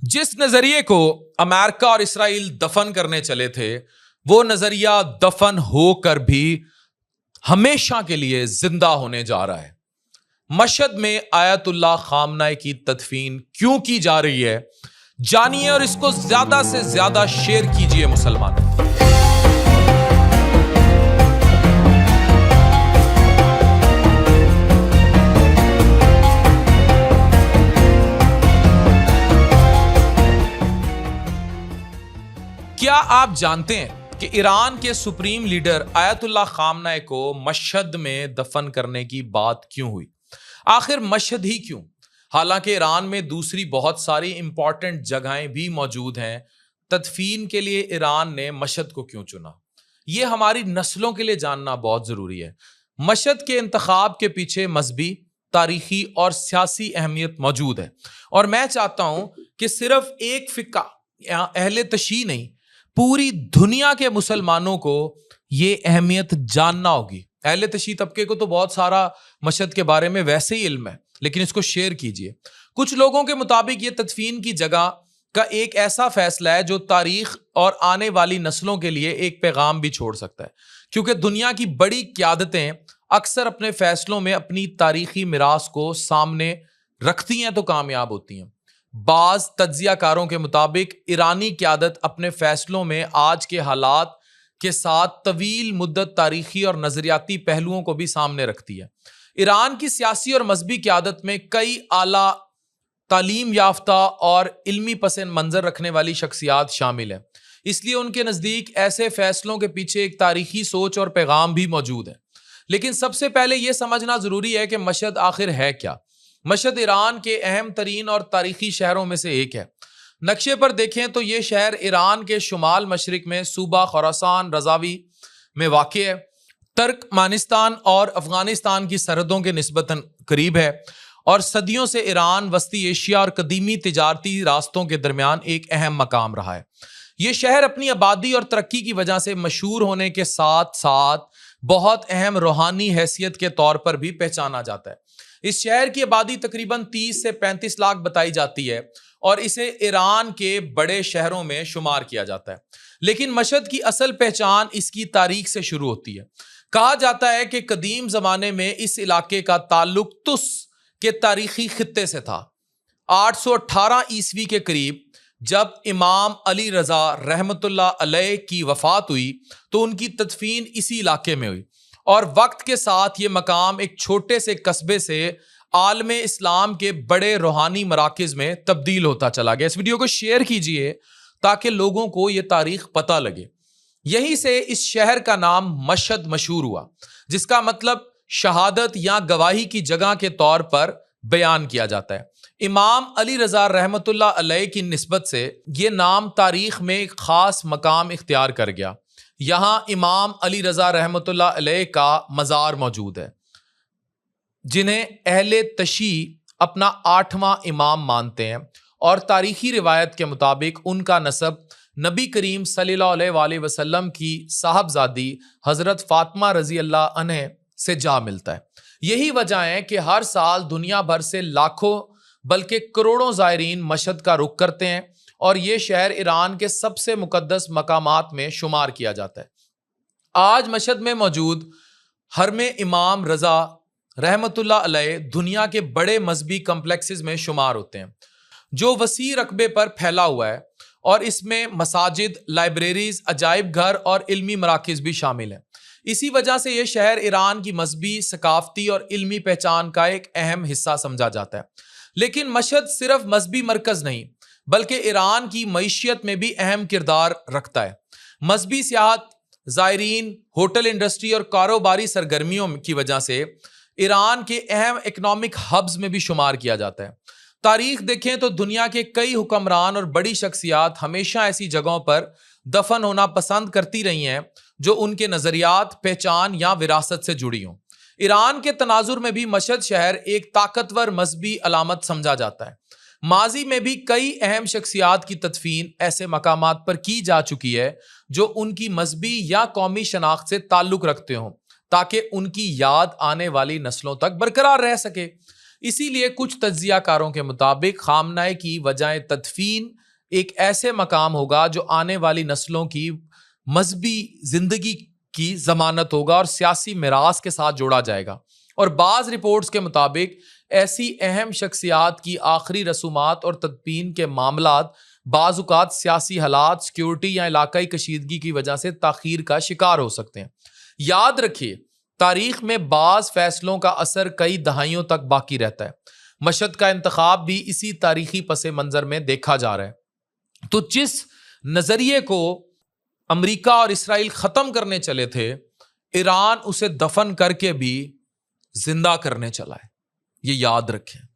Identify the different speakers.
Speaker 1: جس نظریے کو امریکہ اور اسرائیل دفن کرنے چلے تھے وہ نظریہ دفن ہو کر بھی ہمیشہ کے لیے زندہ ہونے جا رہا ہے۔ مشہد میں آیت اللہ خامنہ کی تدفین کیوں کی جا رہی ہے، جانیے اور اس کو زیادہ سے زیادہ شیئر کیجیے مسلمان۔ کیا آپ جانتے ہیں کہ ایران کے سپریم لیڈر آیت اللہ خامنہ کو مشہد میں دفن کرنے کی بات کیوں ہوئی؟ آخر مشہد ہی کیوں؟ حالانکہ ایران میں دوسری بہت ساری امپورٹنٹ جگہیں بھی موجود ہیں، تدفین کے لیے ایران نے مشہد کو کیوں چنا؟ یہ ہماری نسلوں کے لیے جاننا بہت ضروری ہے۔ مشہد کے انتخاب کے پیچھے مذہبی، تاریخی اور سیاسی اہمیت موجود ہے، اور میں چاہتا ہوں کہ صرف ایک فقہ یا اہل تشیع نہیں، پوری دنیا کے مسلمانوں کو یہ اہمیت جاننا ہوگی۔ اہل تشیع طبقے کو تو بہت سارا مشہد کے بارے میں ویسے ہی علم ہے، لیکن اس کو شیئر کیجئے۔ کچھ لوگوں کے مطابق یہ تدفین کی جگہ کا ایک ایسا فیصلہ ہے جو تاریخ اور آنے والی نسلوں کے لیے ایک پیغام بھی چھوڑ سکتا ہے، کیونکہ دنیا کی بڑی قیادتیں اکثر اپنے فیصلوں میں اپنی تاریخی میراث کو سامنے رکھتی ہیں تو کامیاب ہوتی ہیں۔ بعض تجزیہ کاروں کے مطابق ایرانی قیادت اپنے فیصلوں میں آج کے حالات کے ساتھ طویل مدت تاریخی اور نظریاتی پہلوؤں کو بھی سامنے رکھتی ہے۔ ایران کی سیاسی اور مذہبی قیادت میں کئی اعلیٰ تعلیم یافتہ اور علمی پس منظر رکھنے والی شخصیات شامل ہیں، اس لیے ان کے نزدیک ایسے فیصلوں کے پیچھے ایک تاریخی سوچ اور پیغام بھی موجود ہے۔ لیکن سب سے پہلے یہ سمجھنا ضروری ہے کہ مشہد آخر ہے کیا۔ مشہد ایران کے اہم ترین اور تاریخی شہروں میں سے ایک ہے۔ نقشے پر دیکھیں تو یہ شہر ایران کے شمال مشرق میں صوبہ خراسان رضاوی میں واقع ہے، ترکمانستان اور افغانستان کی سرحدوں کے نسبتاً قریب ہے، اور صدیوں سے ایران وسطی ایشیا اور قدیمی تجارتی راستوں کے درمیان ایک اہم مقام رہا ہے۔ یہ شہر اپنی آبادی اور ترقی کی وجہ سے مشہور ہونے کے ساتھ ساتھ بہت اہم روحانی حیثیت کے طور پر بھی پہچانا جاتا ہے۔ اس شہر کی آبادی تقریباً 30 سے 35 لاکھ بتائی جاتی ہے، اور اسے ایران کے بڑے شہروں میں شمار کیا جاتا ہے۔ لیکن مشہد کی اصل پہچان اس کی تاریخ سے شروع ہوتی ہے۔ کہا جاتا ہے کہ قدیم زمانے میں اس علاقے کا تعلق تس کے تاریخی خطے سے تھا۔ 818 عیسوی کے قریب جب امام علی رضا رحمۃ اللہ علیہ کی وفات ہوئی تو ان کی تدفین اسی علاقے میں ہوئی، اور وقت کے ساتھ یہ مقام ایک چھوٹے سے قصبے سے عالم اسلام کے بڑے روحانی مراکز میں تبدیل ہوتا چلا گیا۔ اس ویڈیو کو شیئر کیجئے تاکہ لوگوں کو یہ تاریخ پتہ لگے۔ یہیں سے اس شہر کا نام مشہد مشہور ہوا، جس کا مطلب شہادت یا گواہی کی جگہ کے طور پر بیان کیا جاتا ہے۔ امام علی رضا رحمۃ اللہ علیہ کی نسبت سے یہ نام تاریخ میں ایک خاص مقام اختیار کر گیا۔ یہاں امام علی رضا رحمۃ اللہ علیہ کا مزار موجود ہے، جنہیں اہل تشیع اپنا 8واں امام مانتے ہیں، اور تاریخی روایت کے مطابق ان کا نسب نبی کریم صلی اللہ علیہ وآلہ وسلم کی صاحبزادی حضرت فاطمہ رضی اللہ عنہ سے جا ملتا ہے۔ یہی وجہ ہے کہ ہر سال دنیا بھر سے لاکھوں بلکہ کروڑوں زائرین مشہد کا رخ کرتے ہیں، اور یہ شہر ایران کے سب سے مقدس مقامات میں شمار کیا جاتا ہے۔ آج مشہد میں موجود حرم امام رضا رحمۃ اللہ علیہ دنیا کے بڑے مذہبی کمپلیکسز میں شمار ہوتے ہیں، جو وسیع رقبے پر پھیلا ہوا ہے، اور اس میں مساجد، لائبریریز، عجائب گھر اور علمی مراکز بھی شامل ہیں۔ اسی وجہ سے یہ شہر ایران کی مذہبی، ثقافتی اور علمی پہچان کا ایک اہم حصہ سمجھا جاتا ہے۔ لیکن مشہد صرف مذہبی مرکز نہیں بلکہ ایران کی معیشت میں بھی اہم کردار رکھتا ہے۔ مذہبی سیاحت، زائرین، ہوٹل انڈسٹری اور کاروباری سرگرمیوں کی وجہ سے ایران کے اہم اکنامک ہبز میں بھی شمار کیا جاتا ہے۔ تاریخ دیکھیں تو دنیا کے کئی حکمران اور بڑی شخصیات ہمیشہ ایسی جگہوں پر دفن ہونا پسند کرتی رہی ہیں جو ان کے نظریات، پہچان یا وراثت سے جڑی ہوں۔ ایران کے تناظر میں بھی مشہد شہر ایک طاقتور مذہبی علامت سمجھا جاتا ہے۔ ماضی میں بھی کئی اہم شخصیات کی تدفین ایسے مقامات پر کی جا چکی ہے جو ان کی مذہبی یا قومی شناخت سے تعلق رکھتے ہوں، تاکہ ان کی یاد آنے والی نسلوں تک برقرار رہ سکے۔ اسی لیے کچھ تجزیہ کاروں کے مطابق خامنہ کی وجہ تدفین ایک ایسے مقام ہوگا جو آنے والی نسلوں کی مذہبی زندگی کی ضمانت ہوگا اور سیاسی میراث کے ساتھ جوڑا جائے گا. اور بعض رپورٹس کے مطابق ایسی اہم شخصیات کی آخری رسومات اور تدفین کے معاملات بعض اوقات سیاسی حالات، سیکیورٹی یا علاقائی کشیدگی کی وجہ سے تاخیر کا شکار ہو سکتے ہیں. یاد رکھیے تاریخ میں بعض فیصلوں کا اثر کئی دہائیوں تک باقی رہتا ہے. مشہد کا انتخاب بھی اسی تاریخی پس منظر میں دیکھا جا رہا ہے. تو جس نظریے کو امریکہ اور اسرائیل ختم کرنے چلے تھے، ایران اسے دفن کر کے بھی زندہ کرنے چلا ہے. یہ یاد رکھیں.